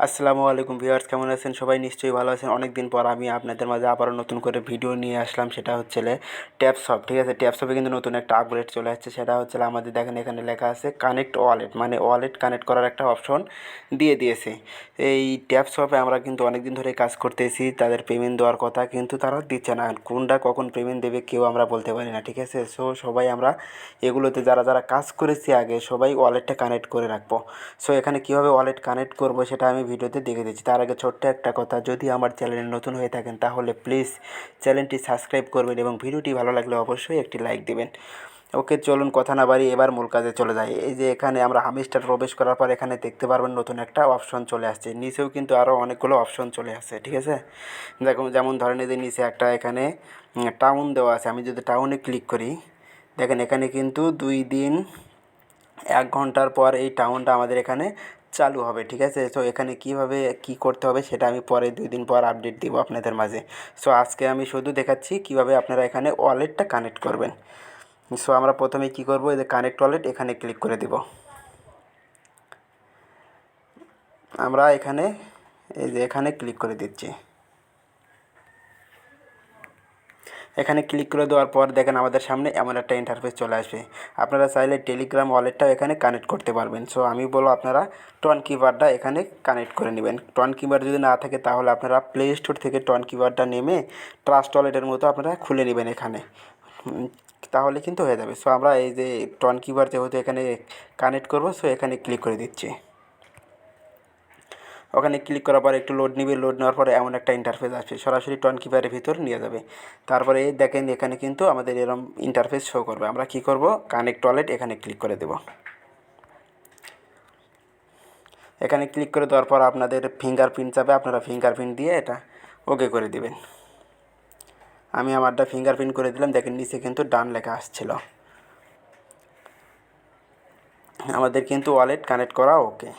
আসসালামু আলাইকুম ভিউয়ার্স, কেমন আছেন সবাই? নিশ্চয়ই ভালো আছেন। অনেক দিন পর আমি আপনাদের মাঝে আবারও নতুন করে ভিডিও নিয়ে আসলাম। সেটা হচ্ছে ট্যাপসপ। ঠিক আছে, ট্যাপসপে কিন্তু নতুন একটা আপগ্রেড চলে আসছে। সেটা হচ্ছে আমাদের দেখেন এখানে লেখা আছে কানেক্ট ওয়ালেট, মানে ওয়ালেট কানেক্ট করার একটা অপশন দিয়ে দিয়েছে। এই ট্যাপসপে আমরা কিন্তু অনেক দিন ধরে কাজ করতেছি, তাদের পেমেন্ট দেওয়ার কথা, কিন্তু তারা দিচ্ছে না। কোনটা কখন পেমেন্ট দেবে কেউ আমরা বলতে পারি না। ঠিক আছে, সো সবাই আমরা এগুলোতে যারা যারা কাজ করেছি আগে সবাই ওয়ালেটটা কানেক্ট করে রাখবো। সো এখানে কীভাবে ওয়ালেট কানেক্ট করবো সেটা আমি ভিডিওতে দেখে দিচ্ছি। তার আগে ছোট্ট একটা কথা, যদি আমার চ্যানেলে নতুন হয়ে থাকেন তাহলে প্লিজ চ্যানেলটি সাবস্ক্রাইব করবেন এবং ভিডিওটি ভালো লাগলে অবশ্যই একটি লাইক দেবেন। ওকে, চলুন কথা না বাড়ি এবার মূল কাজে চলে যাই। এই যে এখানে আমরা হামিস্টার প্রবেশ করার পর এখানে দেখতে পারবেন নতুন একটা অপশন চলে আসছে। নিচেও কিন্তু আরও অনেকগুলো অপশন চলে আসছে। ঠিক আছে, দেখুন যেমন ধরেন এই যে নিচে একটা এখানে টাউন দেওয়া আছে। আমি যদি টাউনে ক্লিক করি, দেখেন এখানে কিন্তু 2 দিন 1 ঘন্টার পর এই টাউনটা আমাদের এখানে চালু হবে। ঠিক আছে, সো এখানে কীভাবে কী করতে হবে সেটা আমি পরে 2 দিন পর আপডেট দিব আপনাদের মাঝে। সো আজকে আমি শুধু দেখাচ্ছি কীভাবে আপনারা এখানে ওয়ালেটটা কানেক্ট করবেন। সো আমরা প্রথমে কী করব, এই যে কানেক্ট ওয়ালেট এখানে ক্লিক করে দিব। আমরা এখানে এই যে এখানে ক্লিক করে দিচ্ছি। এখানে ক্লিক করে দেওয়ার পর দেখেন আমাদের সামনে এমন একটা ইন্টারফেস চলে আসবে। আপনারা চাইলে টেলিগ্রাম ওয়ালেটটাও এখানে কানেক্ট করতে পারবেন। সো আমি বলবো আপনারা টন কিপারটা এখানে কানেক্ট করে নেবেন। টন কিপার যদি না থাকে তাহলে আপনারা প্লে স্টোর থেকে টন কিপারটা নেমে ট্রাস্ট ওয়ালেটের মতো আপনারা খুলে নেবেন এখানে, তাহলে কিন্তু হয়ে যাবে। সো আমরা এই যে টন কিপার যেহেতু এখানে কানেক্ট করবো, সো এখানে ক্লিক করে দিচ্ছি। ওখানে ক্লিক করার পর একটু লোড নিবে, লোড নেওয়ার পরে এমন একটা ইন্টারফেস আসবে, সরাসরি টন কিপারের ভিতর নিয়ে যাবে। তারপরে দেখেন এখানে কিন্তু আমাদের এরকম ইন্টারফেস শো করবে। আমরা কি করব, কানেক্ট ওয়ালেট এখানে ক্লিক করে দেব। এখানে ক্লিক করে দেওয়ার পর আপনাদের ফিঙ্গারপ্রিন্ট যাবে, আপনারা ফিঙ্গারপ্রিন্ট দিয়ে এটা ওকে করে দিবেন। আমি আমারটা ফিঙ্গারপ্রিন্ট করে দিলাম। দেখেন নিচে কিন্তু ডান লেখা আসছিল। আমাদের কিন্তু ওয়ালেট কানেক্ট করা ওকে।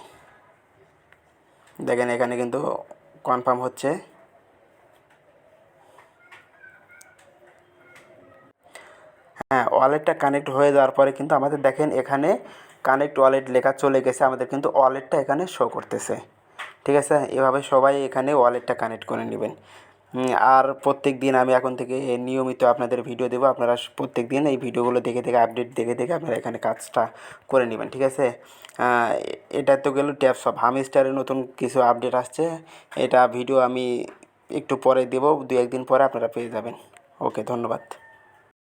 দেখেন এখানে কিন্তু কনফার্ম হচ্ছে। হ্যাঁ, ওয়ালেটটা কানেক্ট হয়ে যাওয়ার পরে কিন্তু আমাদের দেখেন এখানে কানেক্ট ওয়ালেট লেখা চলে গেছে। আমাদের কিন্তু ওয়ালেটটা এখানে শো করতেছে। ঠিক আছে, এভাবে সবাই এখানে ওয়ালেটটা কানেক্ট করে নেবেন। আর প্রত্যেক দিন আমি এখন থেকে নিয়মিত আপনাদের ভিডিও দেবো। আপনারা প্রত্যেক দিন এই ভিডিওগুলো দেখে দেখে আপডেট দেখে দেখে আপনারা এখানে কাজটা করে নেবেন। ঠিক আছে, এটা তো গেল ট্যাপসপ। হামিস্টারের নতুন কিছু আপডেট আসছে, এটা ভিডিও আমি একটু পরে দেবো, 2-1 দিন পরে আপনারা পেয়ে যাবেন। ওকে, ধন্যবাদ।